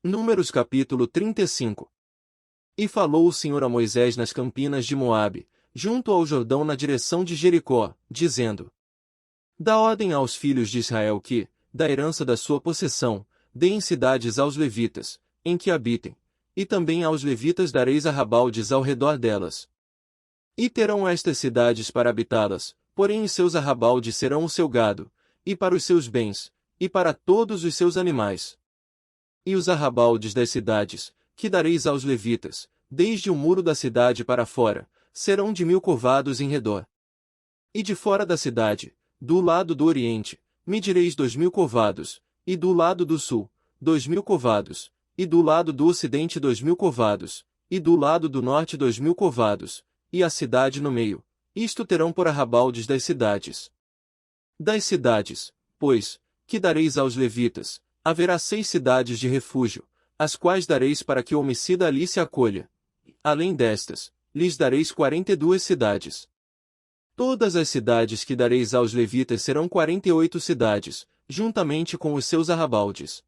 Números capítulo 35. E falou o Senhor a Moisés nas campinas de Moabe, junto ao Jordão na direção de Jericó, dizendo: Dá ordem aos filhos de Israel que, da herança da sua possessão, deem cidades aos levitas, em que habitem, e também aos levitas dareis arrabaldes ao redor delas. E terão estas cidades para habitá-las, porém em seus arrabaldes serão o seu gado, e para os seus bens, e para todos os seus animais. E os arrabaldes das cidades, que dareis aos levitas, desde o muro da cidade para fora, serão de 1000 covados em redor. E de fora da cidade, do lado do oriente, medireis 2000 covados, e do lado do sul, 2000 covados, e do lado do ocidente 2000 covados, e do lado do norte 2000 covados, e a cidade no meio. Isto terão por arrabaldes das cidades. Das cidades, pois, que dareis aos levitas, haverá 6 cidades de refúgio, as quais dareis para que o homicida ali se acolha. Além destas, lhes dareis 42 cidades. Todas as cidades que dareis aos levitas serão 48 cidades, juntamente com os seus arrabaldes.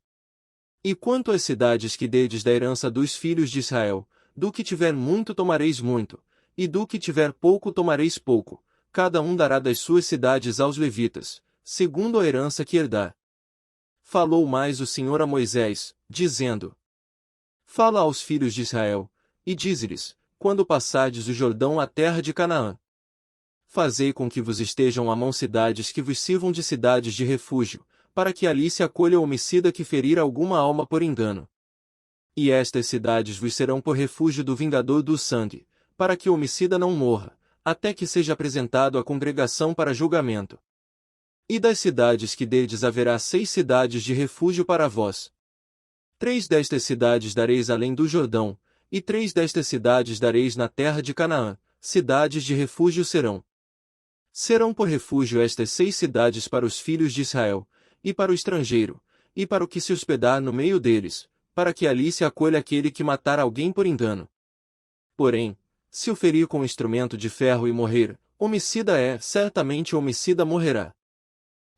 E quanto às cidades que dedes da herança dos filhos de Israel, do que tiver muito tomareis muito, e do que tiver pouco tomareis pouco, cada um dará das suas cidades aos levitas, segundo a herança que herdar. Falou mais o Senhor a Moisés, dizendo: Fala aos filhos de Israel, e dize-lhes, quando passardes o Jordão à terra de Canaã, fazei com que vos estejam à mão cidades que vos sirvam de cidades de refúgio, para que ali se acolha o homicida que ferir alguma alma por engano. E estas cidades vos serão por refúgio do vingador do sangue, para que o homicida não morra, até que seja apresentado à congregação para julgamento. E das cidades que dedes haverá 6 cidades de refúgio para vós. 3 destas cidades dareis além do Jordão, e 3 destas cidades dareis na terra de Canaã, cidades de refúgio serão. Serão por refúgio estas 6 cidades para os filhos de Israel, e para o estrangeiro, e para o que se hospedar no meio deles, para que ali se acolha aquele que matar alguém por engano. Porém, se o ferir com instrumento de ferro e morrer, homicida é, certamente o homicida morrerá.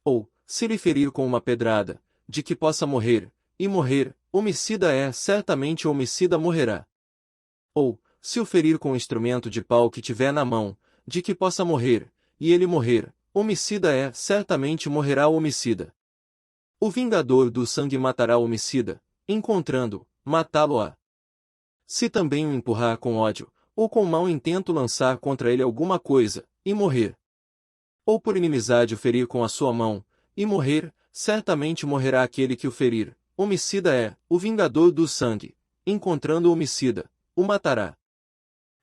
Ou, se lhe ferir com uma pedrada, de que possa morrer, e morrer, homicida é, certamente o homicida morrerá. Ou, se o ferir com instrumento de pau que tiver na mão, de que possa morrer, e ele morrer, homicida é, certamente morrerá o homicida. O vingador do sangue matará o homicida, encontrando, matá-lo-á. Se também o empurrar com ódio, ou com mau intento lançar contra ele alguma coisa, e morrer. Ou por inimizade o ferir com a sua mão, e morrer, certamente morrerá aquele que o ferir. Homicida é, o vingador do sangue, encontrando o homicida, o matará.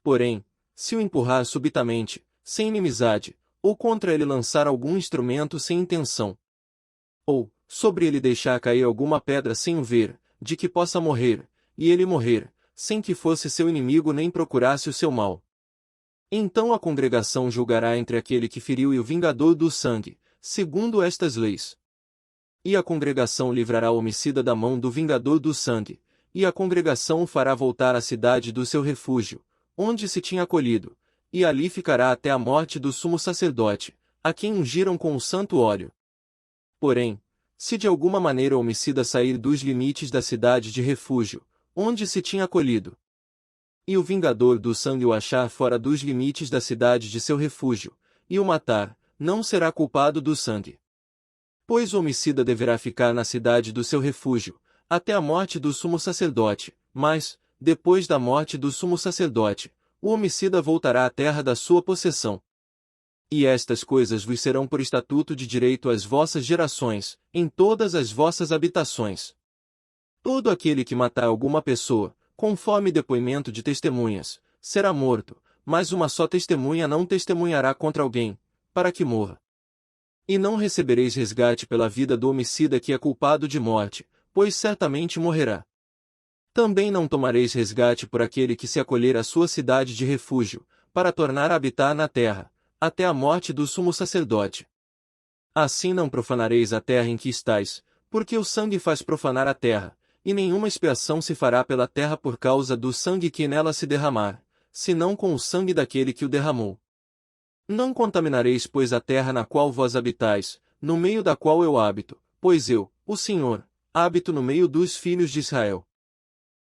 Porém, se o empurrar subitamente, sem inimizade, ou contra ele lançar algum instrumento sem intenção, ou, sobre ele deixar cair alguma pedra sem o ver, de que possa morrer, e ele morrer, sem que fosse seu inimigo nem procurasse o seu mal. Então a congregação julgará entre aquele que feriu e o vingador do sangue, segundo estas leis. E a congregação livrará o homicida da mão do vingador do sangue, e a congregação o fará voltar à cidade do seu refúgio, onde se tinha acolhido, e ali ficará até a morte do sumo sacerdote, a quem ungiram com o santo óleo. Porém, se de alguma maneira o homicida sair dos limites da cidade de refúgio, onde se tinha acolhido, e o vingador do sangue o achar fora dos limites da cidade de seu refúgio, e o matar, não será culpado do sangue. Pois o homicida deverá ficar na cidade do seu refúgio, até a morte do sumo sacerdote, mas, depois da morte do sumo sacerdote, o homicida voltará à terra da sua possessão. E estas coisas vos serão por estatuto de direito às vossas gerações, em todas as vossas habitações. Todo aquele que matar alguma pessoa, conforme depoimento de testemunhas, será morto, mas uma só testemunha não testemunhará contra alguém, para que morra. E não recebereis resgate pela vida do homicida que é culpado de morte, pois certamente morrerá. Também não tomareis resgate por aquele que se acolher à sua cidade de refúgio, para tornar a habitar na terra, até a morte do sumo sacerdote. Assim não profanareis a terra em que estais, porque o sangue faz profanar a terra, e nenhuma expiação se fará pela terra por causa do sangue que nela se derramar, senão com o sangue daquele que o derramou. Não contaminareis, pois, a terra na qual vós habitais, no meio da qual eu habito, pois eu, o Senhor, habito no meio dos filhos de Israel.